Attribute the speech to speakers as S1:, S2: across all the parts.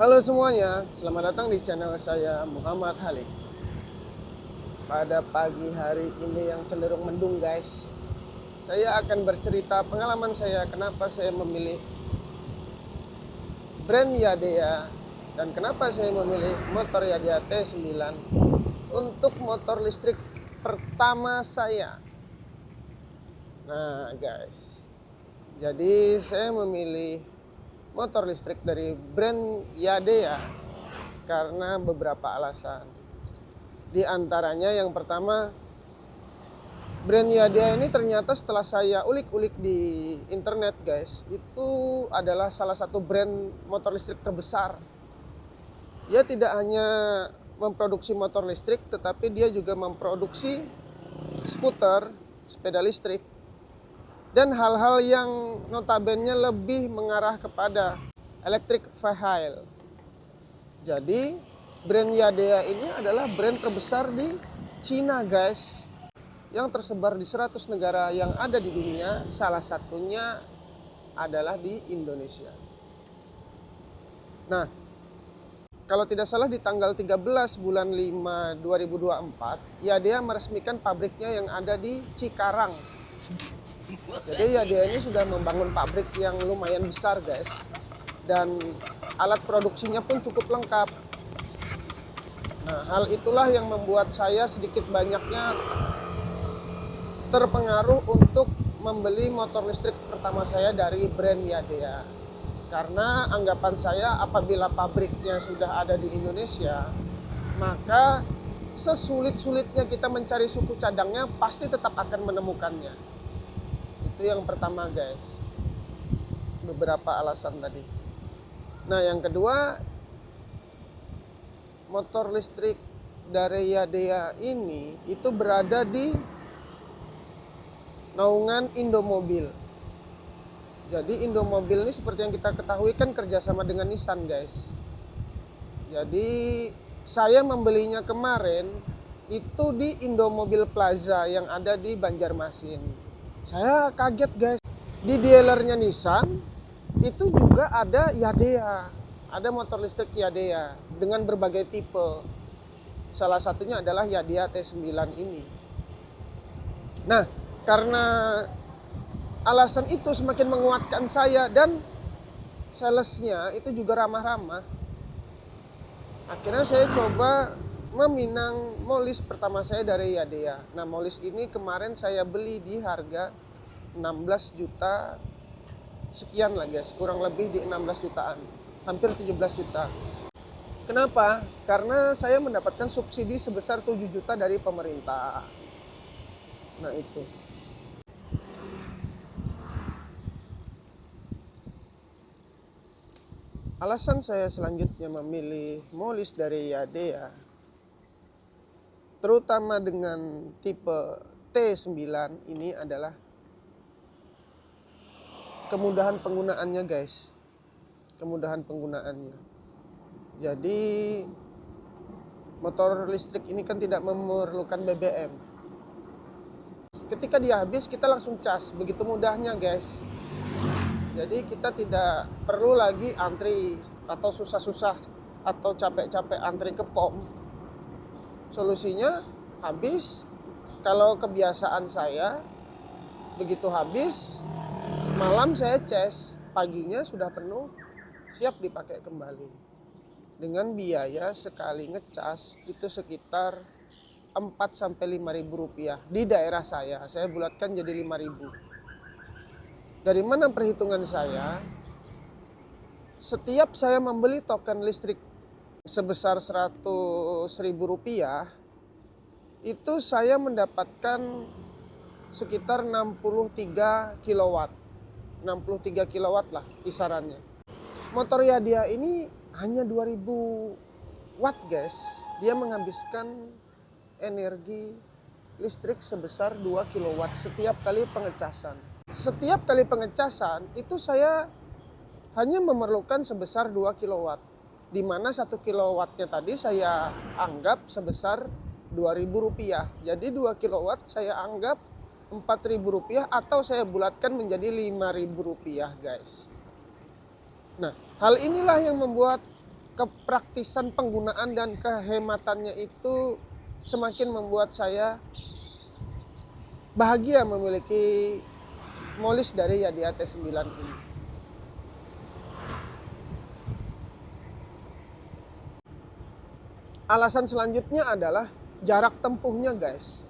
S1: Halo semuanya, selamat datang di channel saya Muhammad Halik. Pada pagi hari ini yang cenderung mendung guys, saya akan bercerita pengalaman saya kenapa saya memilih brand Yadea dan kenapa saya memilih motor Yadea T9 untuk motor listrik pertama saya. Nah guys, jadi saya memilih motor listrik dari brand Yadea karena beberapa alasan. Di antaranya yang pertama, brand Yadea ini ternyata setelah saya ulik-ulik di internet guys, itu adalah salah satu brand motor listrik terbesar. Dia tidak hanya memproduksi motor listrik, tetapi dia juga memproduksi skuter, sepeda listrik, dan hal-hal yang notabene lebih mengarah kepada electric vehicle. Jadi brand Yadea ini adalah brand terbesar di Cina guys, yang tersebar di 100 negara yang ada di dunia, salah satunya adalah di Indonesia. Nah, kalau tidak salah di tanggal 13 bulan 5 2024, Yadea meresmikan pabriknya yang ada di Cikarang. Jadi Yadea ini sudah membangun pabrik yang lumayan besar guys, dan alat produksinya pun cukup lengkap. Nah, hal itulah yang membuat saya sedikit banyaknya terpengaruh untuk membeli motor listrik pertama saya dari brand Yadea. Karena anggapan saya apabila pabriknya sudah ada di Indonesia, maka sesulit-sulitnya kita mencari suku cadangnya pasti tetap akan menemukannya. Itu yang pertama guys, beberapa alasan tadi. Nah yang kedua, motor listrik dari Yadea ini itu berada di naungan Indomobil. Jadi Indomobil ini seperti yang kita ketahui kan kerjasama dengan Nissan guys. Jadi saya membelinya kemarin itu di Indomobil Plaza yang ada di Banjarmasin. Saya kaget guys, di dealernya Nissan itu juga ada Yadea, ada motor listrik Yadea dengan berbagai tipe. Salah satunya adalah Yadea T9 ini. Nah, karena alasan itu semakin menguatkan saya, dan salesnya itu juga ramah-ramah. Akhirnya saya coba meminang molis pertama saya dari Yadea. Nah, molis ini kemarin saya beli di harga 16 juta sekian lah guys, kurang lebih di 16 jutaan, hampir 17 juta. Kenapa? Karena saya mendapatkan subsidi sebesar 7 juta dari pemerintah. Nah itu. Alasan saya selanjutnya memilih molis dari Yadea, terutama dengan tipe T9 ini adalah kemudahan penggunaannya guys. Kemudahan penggunaannya. Jadi motor listrik ini kan tidak memerlukan BBM. Ketika dia habis kita langsung cas, begitu mudahnya guys. Jadi kita tidak perlu lagi antri atau susah-susah atau capek-capek antri ke pom. Solusinya habis, kalau kebiasaan saya begitu habis malam saya cas, paginya sudah penuh, siap dipakai kembali. Dengan biaya sekali ngecas itu sekitar 4-5 ribu rupiah di daerah saya bulatkan jadi 5 ribu. Dari mana perhitungan saya? Setiap saya membeli token listrik sebesar 100 ribu rupiah, itu saya mendapatkan sekitar 63 kilowatt. 63 kilowatt lah kisarannya. Motor Yadea ini hanya 2000 watt guys. Dia menghabiskan energi listrik sebesar 2 kilowatt setiap kali pengecasan. Setiap kali pengecasan itu saya hanya memerlukan sebesar 2 kilowatt. Di mana 1 kilowattnya tadi saya anggap sebesar 2.000 rupiah. Jadi 2 kilowatt saya anggap 4.000 rupiah atau saya bulatkan menjadi 5.000 rupiah guys. Nah, hal inilah yang membuat kepraktisan penggunaan dan kehematannya itu semakin membuat saya bahagia memiliki molis dari Yadia T9 ini. Alasan selanjutnya adalah jarak tempuhnya, guys.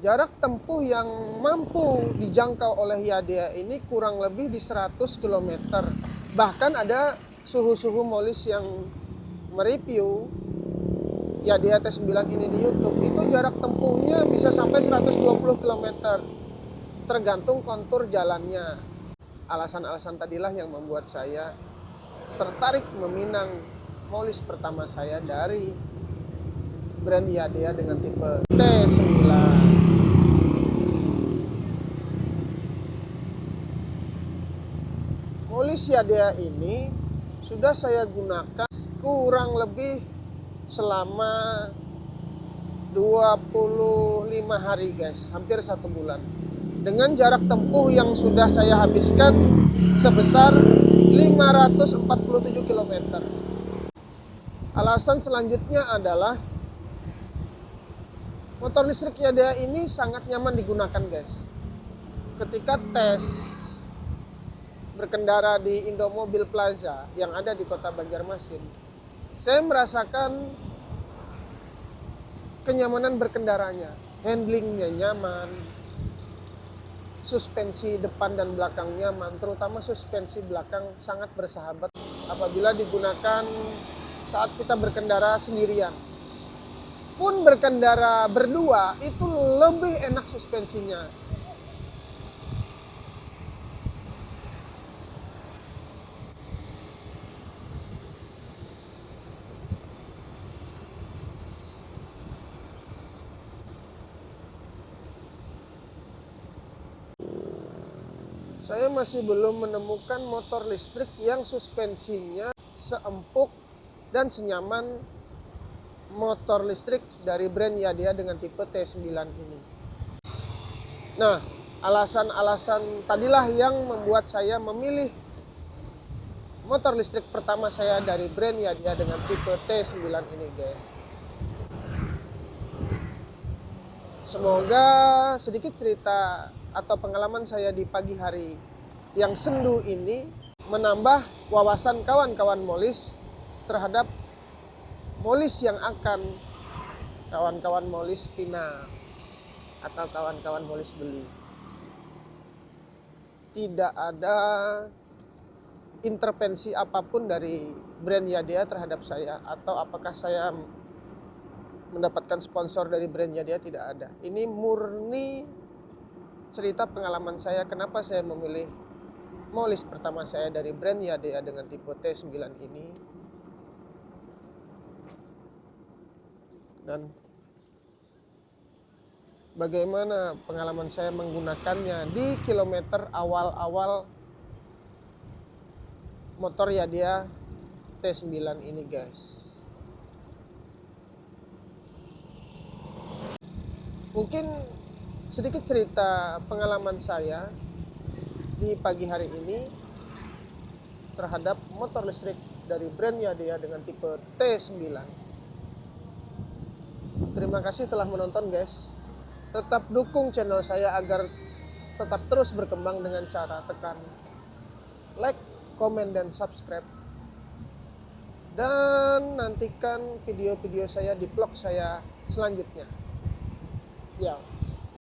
S1: Jarak tempuh yang mampu dijangkau oleh Yadia ini kurang lebih di 100 km. Bahkan ada suhu-suhu molis yang mereview Yadia T9 ini di YouTube, itu jarak tempuhnya bisa sampai 120 km. Tergantung kontur jalannya. Alasan-alasan tadilah yang membuat saya tertarik meminang molis pertama saya dari brand Yadia dengan tipe T9. Molis Yadia ini sudah saya gunakan kurang lebih selama 25 hari, guys, hampir 1 bulan. Dengan jarak tempuh yang sudah saya habiskan sebesar 547 km. Alasan selanjutnya adalah motor listrik Yadia ini sangat nyaman digunakan, guys. Ketika tes berkendara di Indomobil Plaza yang ada di Kota Banjarmasin, saya merasakan kenyamanan berkendaranya. Handlingnya nyaman, suspensi depan dan belakang nyaman, terutama suspensi belakang sangat bersahabat apabila digunakan saat kita berkendara sendirian. Pun berkendara berdua itu lebih enak suspensinya. Saya masih belum menemukan motor listrik yang suspensinya seempuk dan senyaman motor listrik dari brand Yadia dengan tipe T9 ini. Nah, alasan-alasan tadilah yang membuat saya memilih motor listrik pertama saya dari brand Yadia dengan tipe T9 ini, guys. Semoga sedikit cerita atau pengalaman saya di pagi hari yang sendu ini menambah wawasan kawan-kawan molis terhadap molis yang akan kawan-kawan molis pinang atau kawan-kawan molis beli. Tidak ada intervensi apapun dari brand Yadia terhadap saya, atau apakah saya mendapatkan sponsor dari brand Yadia, tidak ada. Ini murni cerita pengalaman saya kenapa saya memilih molis pertama saya dari brand Yadia dengan tipe T9 ini. Dan bagaimana pengalaman saya menggunakannya di kilometer awal-awal motor Yadia T9 ini, guys. Mungkin sedikit cerita pengalaman saya di pagi hari ini terhadap motor listrik dari brand Yadia dengan tipe T9. Terima kasih telah menonton, guys. Tetap dukung channel saya agar tetap terus berkembang dengan cara tekan like, komen, dan subscribe. Dan nantikan video-video saya di vlog saya selanjutnya. Ya.